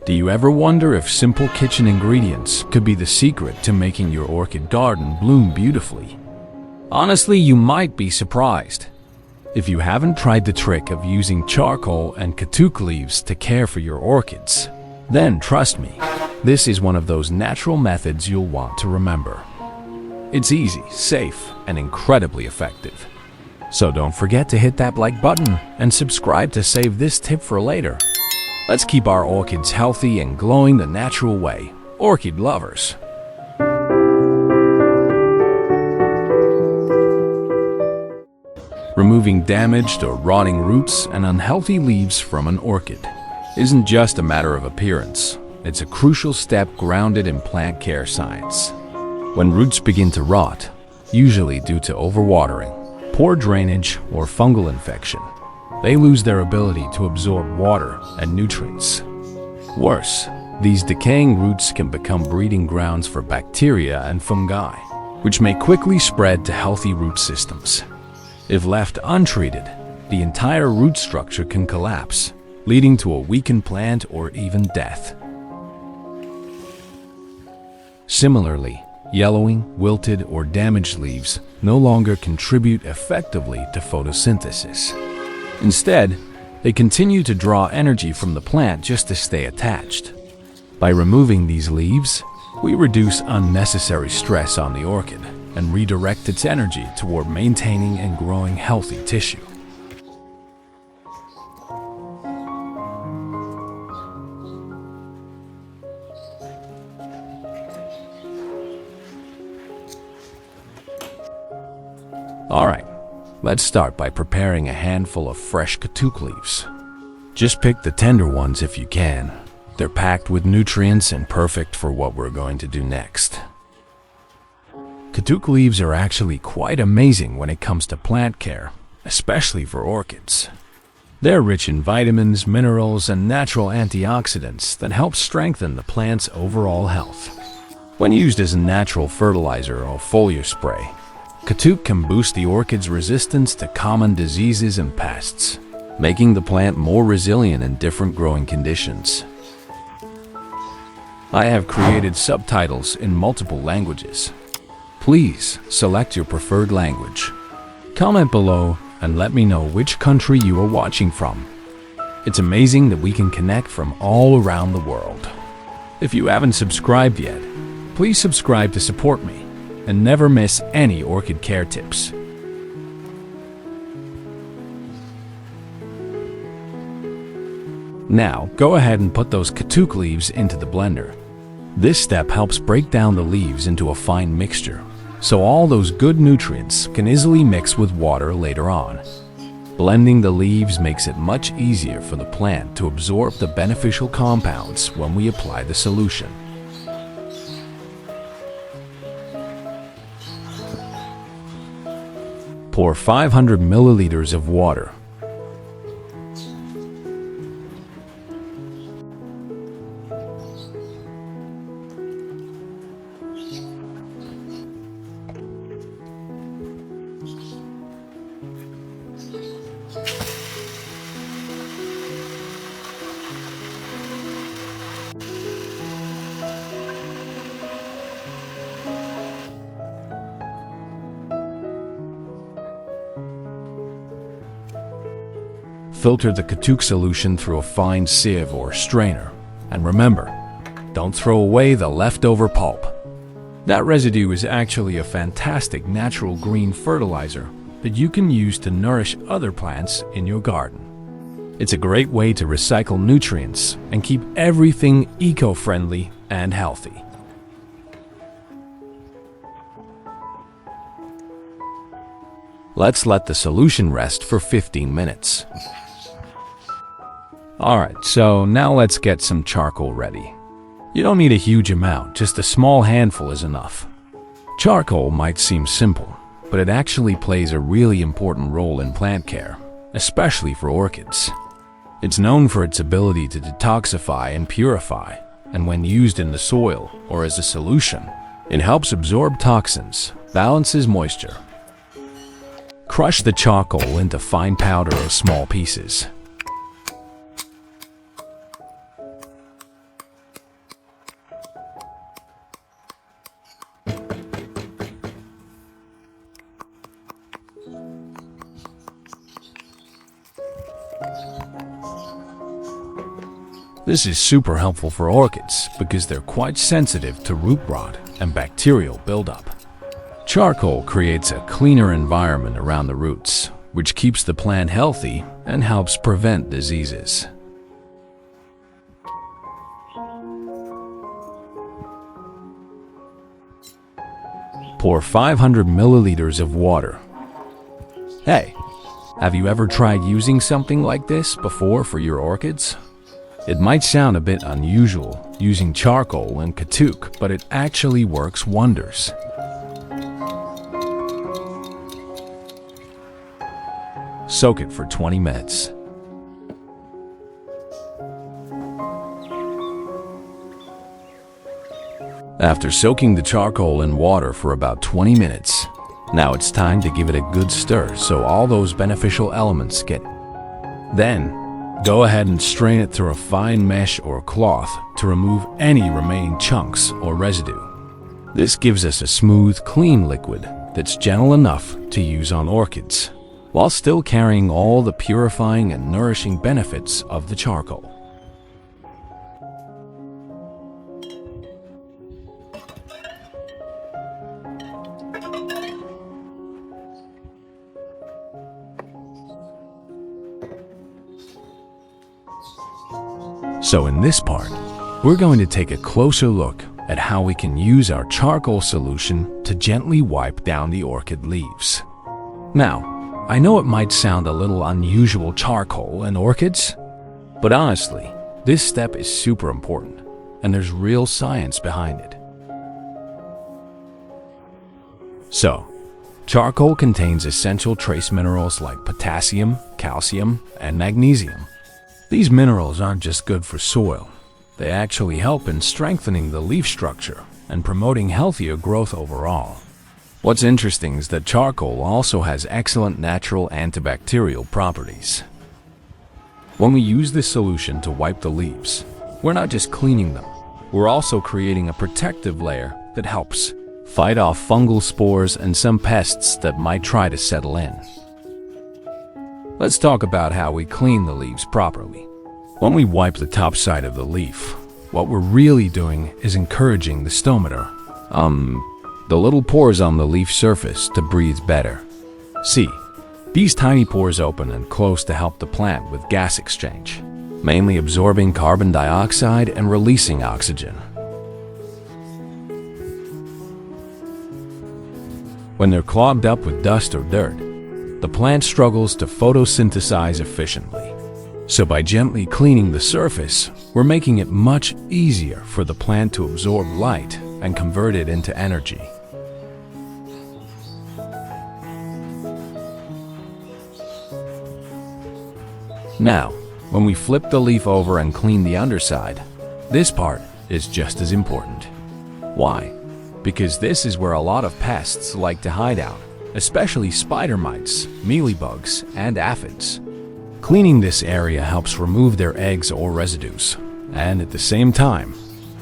Do you ever wonder if simple kitchen ingredients could be the secret to making your orchid garden bloom beautifully? Honestly, you might be surprised. If you haven't tried the trick of using charcoal and katuk leaves to care for your orchids, then trust me, this is one of those natural methods you'll want to remember. It's easy, safe, and incredibly effective. So don't forget to hit that like button and subscribe to save this tip for later. Let's keep our orchids healthy and glowing the natural way, orchid lovers. Removing damaged or rotting roots and unhealthy leaves from an orchid isn't just a matter of appearance. It's a crucial step grounded in plant care science. When roots begin to rot, usually due to overwatering, poor drainage, or fungal infection, they lose their ability to absorb water and nutrients. Worse, these decaying roots can become breeding grounds for bacteria and fungi, which may quickly spread to healthy root systems. If left untreated, the entire root structure can collapse, leading to a weakened plant or even death. Similarly, yellowing, wilted, or damaged leaves no longer contribute effectively to photosynthesis. Instead, they continue to draw energy from the plant just to stay attached. By removing these leaves, we reduce unnecessary stress on the orchid and redirect its energy toward maintaining and growing healthy tissue. Alright, let's start by preparing a handful of fresh katuk leaves. Just pick the tender ones if you can. They're packed with nutrients and perfect for what we're going to do next. Katuk leaves are actually quite amazing when it comes to plant care, especially for orchids. They're rich in vitamins, minerals, and natural antioxidants that help strengthen the plant's overall health. When used as a natural fertilizer or foliar spray, katuk can boost the orchid's resistance to common diseases and pests, making the plant more resilient in different growing conditions. I have created subtitles in multiple languages. Please select your preferred language. Comment below and let me know which country you are watching from. It's amazing that we can connect from all around the world. If you haven't subscribed yet, please subscribe to support me and never miss any orchid care tips. Now, go ahead and put those katuk leaves into the blender. This step helps break down the leaves into a fine mixture, so all those good nutrients can easily mix with water later on. Blending the leaves makes it much easier for the plant to absorb the beneficial compounds when we apply the solution. Pour 500 milliliters of water. Filter the katuk solution through a fine sieve or strainer. And remember, don't throw away the leftover pulp. That residue is actually a fantastic natural green fertilizer that you can use to nourish other plants in your garden. It's a great way to recycle nutrients and keep everything eco-friendly and healthy. Let's let the solution rest for 15 minutes. Alright, so now let's get some charcoal ready. You don't need a huge amount, just a small handful is enough. Charcoal might seem simple, but it actually plays a really important role in plant care, especially for orchids. It's known for its ability to detoxify and purify, and when used in the soil or as a solution, it helps absorb toxins, balances moisture. Crush the charcoal into fine powder or small pieces. This is super helpful for orchids because they're quite sensitive to root rot and bacterial buildup. Charcoal creates a cleaner environment around the roots, which keeps the plant healthy and helps prevent diseases. Pour 500 milliliters of water. Hey, have you ever tried using something like this before for your orchids? It might sound a bit unusual using charcoal and katuk, but it actually works wonders. Soak it for 20 minutes. After soaking the charcoal in water for about 20 minutes, now it's time to give it a good stir so all those beneficial elements get in. Then, go ahead and strain it through a fine mesh or cloth to remove any remaining chunks or residue. This gives us a smooth, clean liquid that's gentle enough to use on orchids, while still carrying all the purifying and nourishing benefits of the charcoal. So in this part, we're going to take a closer look at how we can use our charcoal solution to gently wipe down the orchid leaves. Now, I know it might sound a little unusual charcoal in orchids, but honestly, this step is super important, and there's real science behind it. So, charcoal contains essential trace minerals like potassium, calcium, and magnesium. These minerals aren't just good for soil. They actually help in strengthening the leaf structure and promoting healthier growth overall. What's interesting is that charcoal also has excellent natural antibacterial properties. When we use this solution to wipe the leaves, we're not just cleaning them, we're also creating a protective layer that helps fight off fungal spores and some pests that might try to settle in. Let's talk about how we clean the leaves properly. When we wipe the top side of the leaf, what we're really doing is encouraging the stomata, the little pores on the leaf surface, to breathe better. See, these tiny pores open and close to help the plant with gas exchange, mainly absorbing carbon dioxide and releasing oxygen. When they're clogged up with dust or dirt, the plant struggles to photosynthesize efficiently. So by gently cleaning the surface, we're making it much easier for the plant to absorb light and convert it into energy. Now, when we flip the leaf over and clean the underside, this part is just as important. Why? Because this is where a lot of pests like to hide out, especially spider mites, mealybugs, and aphids. Cleaning this area helps remove their eggs or residues, and at the same time,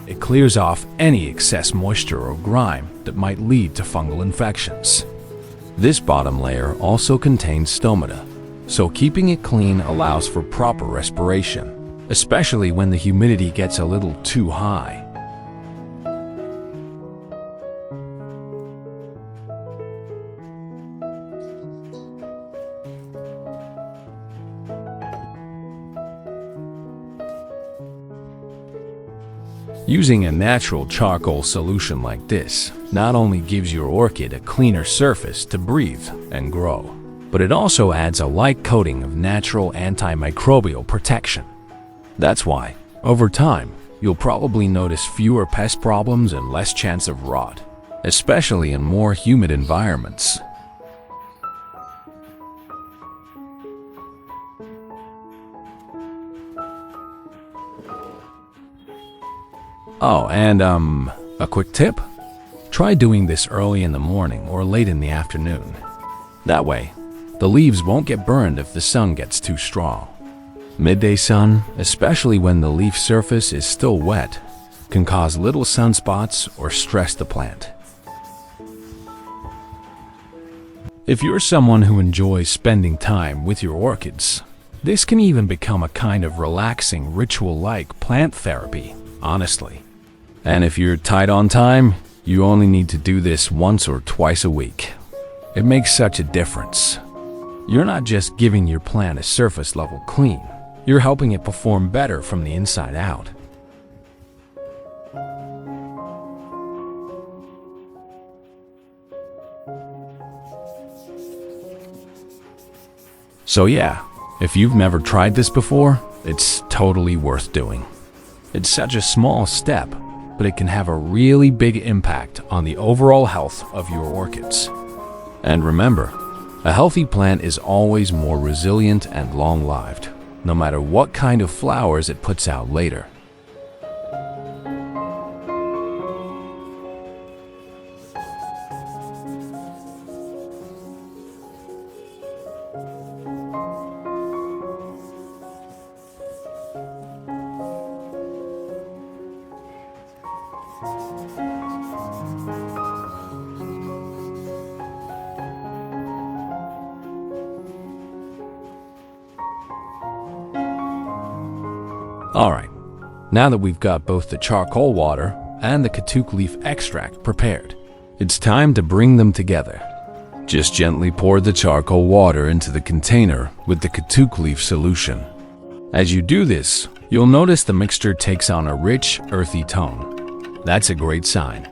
it clears off any excess moisture or grime that might lead to fungal infections. This bottom layer also contains stomata, so keeping it clean allows for proper respiration, especially when the humidity gets a little too high. Using a natural charcoal solution like this not only gives your orchid a cleaner surface to breathe and grow, but it also adds a light coating of natural antimicrobial protection. That's why, over time, you'll probably notice fewer pest problems and less chance of rot, especially in more humid environments. Oh, and a quick tip? Try doing this early in the morning or late in the afternoon. That way, the leaves won't get burned if the sun gets too strong. Midday sun, especially when the leaf surface is still wet, can cause little sunspots or stress the plant. If you're someone who enjoys spending time with your orchids, This can even become a kind of relaxing ritual-like plant therapy, honestly. And if you're tight on time, you only need to do this once or twice a week. It makes such a difference. You're not just giving your plant a surface level clean, you're helping it perform better from the inside out. So yeah, if you've never tried this before, it's totally worth doing. It's such a small step, but it can have a really big impact on the overall health of your orchids. And remember, a healthy plant is always more resilient and long-lived, no matter what kind of flowers it puts out later. Alright, now that we've got both the charcoal water and the Katuk leaf extract prepared, it's time to bring them together. Just gently pour the charcoal water into the container with the Katuk leaf solution. As you do this, you'll notice the mixture takes on a rich, earthy tone. That's a great sign.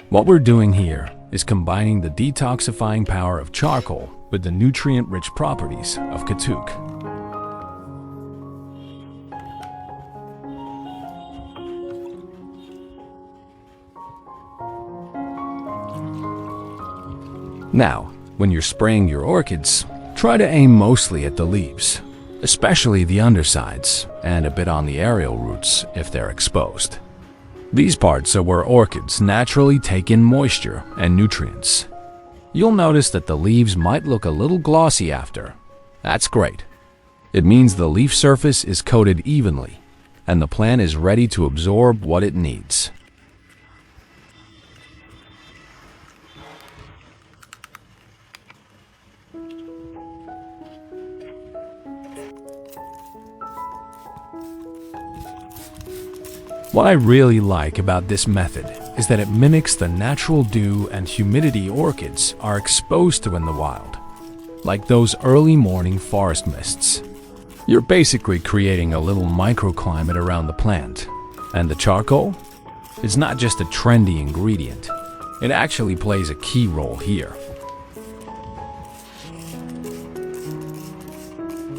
What we're doing here is combining the detoxifying power of charcoal with the nutrient-rich properties of Katuk. Now, when you're spraying your orchids, try to aim mostly at the leaves, especially the undersides, and a bit on the aerial roots if they're exposed. These parts are where orchids naturally take in moisture and nutrients. You'll notice that the leaves might look a little glossy after. That's great. It means the leaf surface is coated evenly, and the plant is ready to absorb what it needs. What I really like about this method is that it mimics the natural dew and humidity orchids are exposed to in the wild, like those early morning forest mists. You're basically creating a little microclimate around the plant, and the charcoal? It's not just a trendy ingredient, it actually plays a key role here.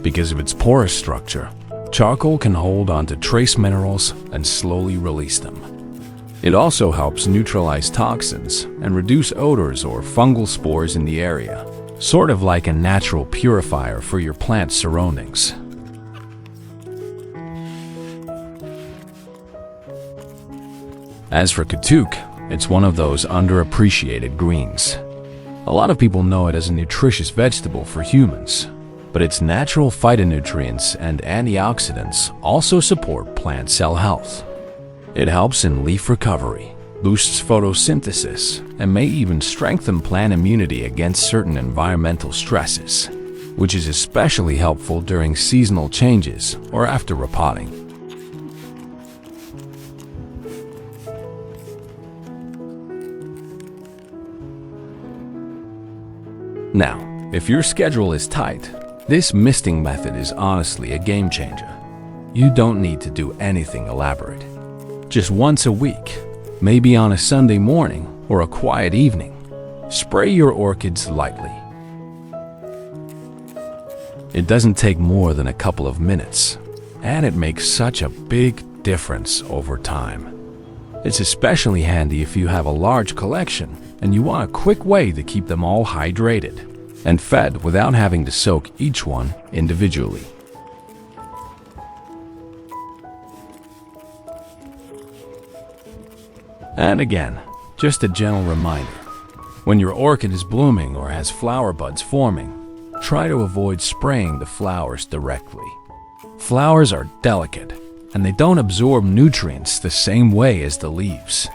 Because of its porous structure, charcoal can hold onto trace minerals and slowly release them. It also helps neutralize toxins and reduce odors or fungal spores in the area, sort of like a natural purifier for your plant's surroundings. As for Katuk, it's one of those underappreciated greens. A lot of people know it as a nutritious vegetable for humans, but its natural phytonutrients and antioxidants also support plant cell health. It helps in leaf recovery, boosts photosynthesis, and may even strengthen plant immunity against certain environmental stresses, which is especially helpful during seasonal changes or after repotting. Now, if your schedule is tight, this misting method is honestly a game changer. You don't need to do anything elaborate. Just once a week, maybe on a Sunday morning or a quiet evening, spray your orchids lightly. It doesn't take more than a couple of minutes, and it makes such a big difference over time. It's especially handy if you have a large collection and you want a quick way to keep them all hydrated and fed without having to soak each one individually. And again, just a gentle reminder, when your orchid is blooming or has flower buds forming, try to avoid spraying the flowers directly. Flowers are delicate, and they don't absorb nutrients the same way as the leaves.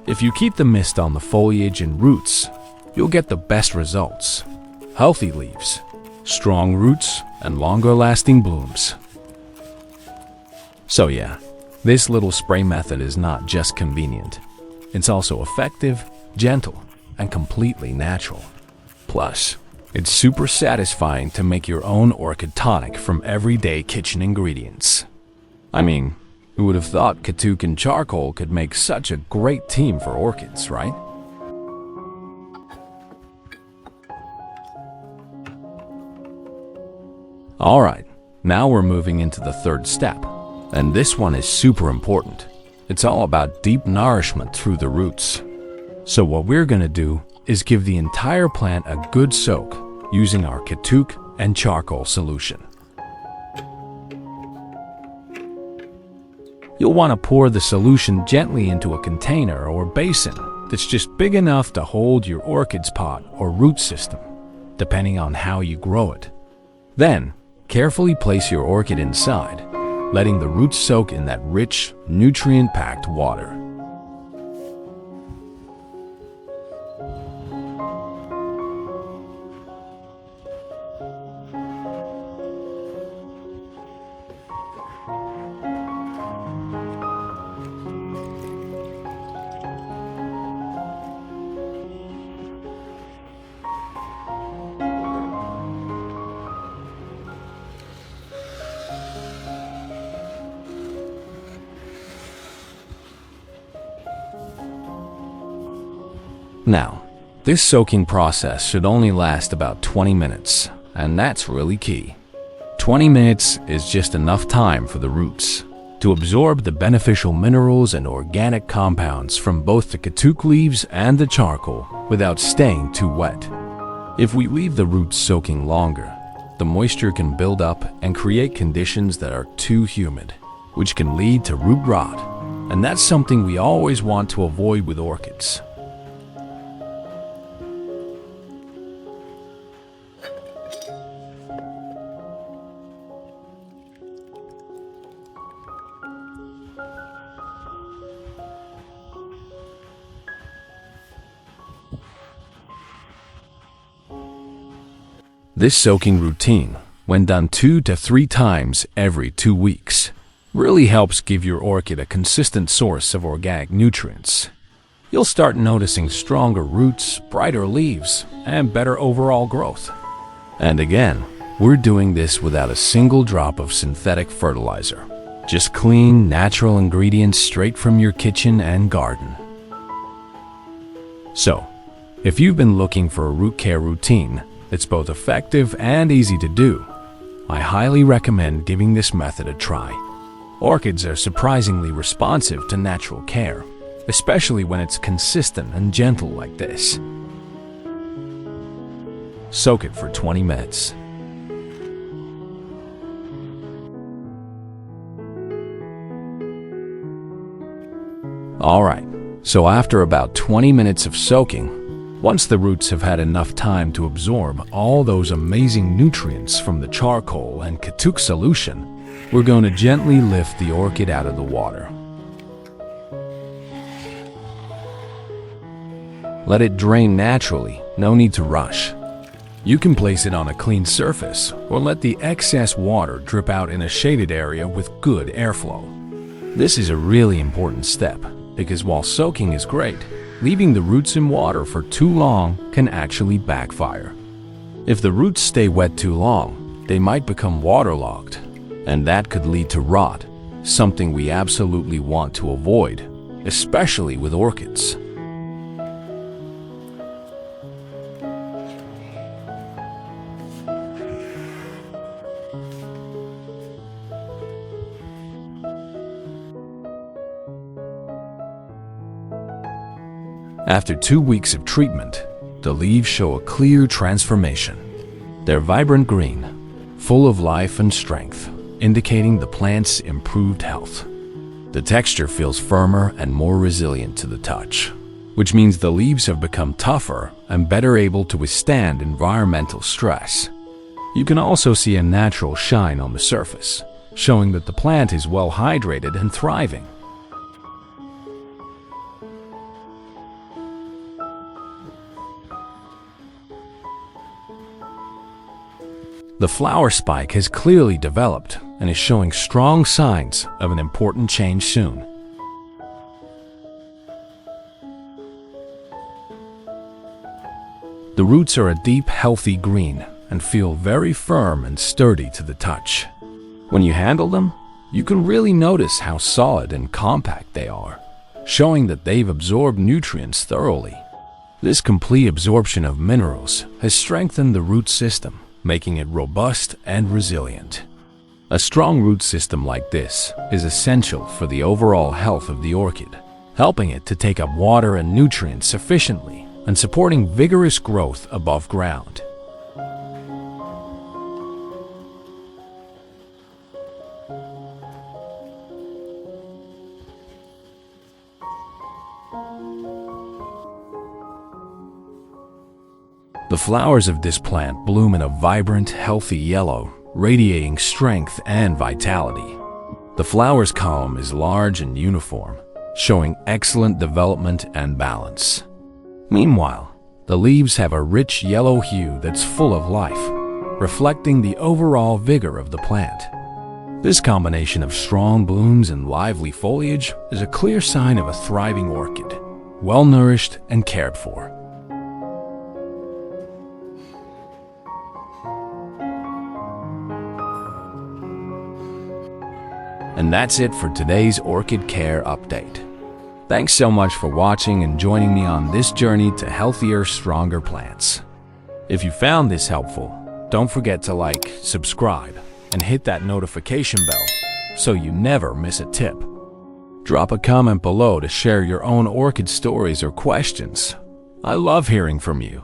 If you keep the mist on the foliage and roots, you'll get the best results. Healthy leaves, strong roots, and longer-lasting blooms. So yeah, this little spray method is not just convenient. It's also effective, gentle, and completely natural. Plus, it's super satisfying to make your own orchid tonic from everyday kitchen ingredients. I mean, who would have thought Katuk and charcoal could make such a great team for orchids, right? Alright, now we're moving into the third step, and this one is super important. It's all about deep nourishment through the roots. So what we're gonna do is give the entire plant a good soak using our Katuk and charcoal solution. You'll want to pour the solution gently into a container or basin that's just big enough to hold your orchid's pot or root system, depending on how you grow it. Then, carefully place your orchid inside, letting the roots soak in that rich, nutrient-packed water. Now, this soaking process should only last about 20 minutes, and that's really key. 20 minutes is just enough time for the roots to absorb the beneficial minerals and organic compounds from both the Katuk leaves and the charcoal without staying too wet. If we leave the roots soaking longer, the moisture can build up and create conditions that are too humid, which can lead to root rot, and that's something we always want to avoid with orchids. This soaking routine, when done 2 to 3 times every 2 weeks, really helps give your orchid a consistent source of organic nutrients. You'll start noticing stronger roots, brighter leaves, and better overall growth. And again, we're doing this without a single drop of synthetic fertilizer. Just clean, natural ingredients straight from your kitchen and garden. So, if you've been looking for a root care routine that's both effective and easy to do, I highly recommend giving this method a try. Orchids are surprisingly responsive to natural care, especially when it's consistent and gentle like this. Soak it for 20 minutes. Alright, so after about 20 minutes of soaking, once the roots have had enough time to absorb all those amazing nutrients from the charcoal and Katuk solution, we're going to gently lift the orchid out of the water. Let it drain naturally, no need to rush. You can place it on a clean surface or let the excess water drip out in a shaded area with good airflow. This is a really important step because while soaking is great, leaving the roots in water for too long can actually backfire. If the roots stay wet too long, they might become waterlogged, and that could lead to rot, something we absolutely want to avoid, especially with orchids. After 2 weeks of treatment, the leaves show a clear transformation. They're vibrant green, full of life and strength, indicating the plant's improved health. The texture feels firmer and more resilient to the touch, which means the leaves have become tougher and better able to withstand environmental stress. You can also see a natural shine on the surface, showing that the plant is well hydrated and thriving. The flower spike has clearly developed and is showing strong signs of an important change soon. The roots are a deep, healthy green and feel very firm and sturdy to the touch. When you handle them, you can really notice how solid and compact they are, showing that they've absorbed nutrients thoroughly. This complete absorption of minerals has strengthened the root system, making it robust and resilient. A strong root system like this is essential for the overall health of the orchid, helping it to take up water and nutrients sufficiently and supporting vigorous growth above ground. The flowers of this plant bloom in a vibrant, healthy yellow, radiating strength and vitality. The flowers column is large and uniform, showing excellent development and balance. Meanwhile, the leaves have a rich yellow hue that's full of life, reflecting the overall vigor of the plant. This combination of strong blooms and lively foliage is a clear sign of a thriving orchid, well-nourished and cared for. And that's it for today's Orchid Care Update. Thanks so much for watching and joining me on this journey to healthier, stronger plants. If you found this helpful, don't forget to like, subscribe, and hit that notification bell so you never miss a tip. Drop a comment below to share your own orchid stories or questions. I love hearing from you.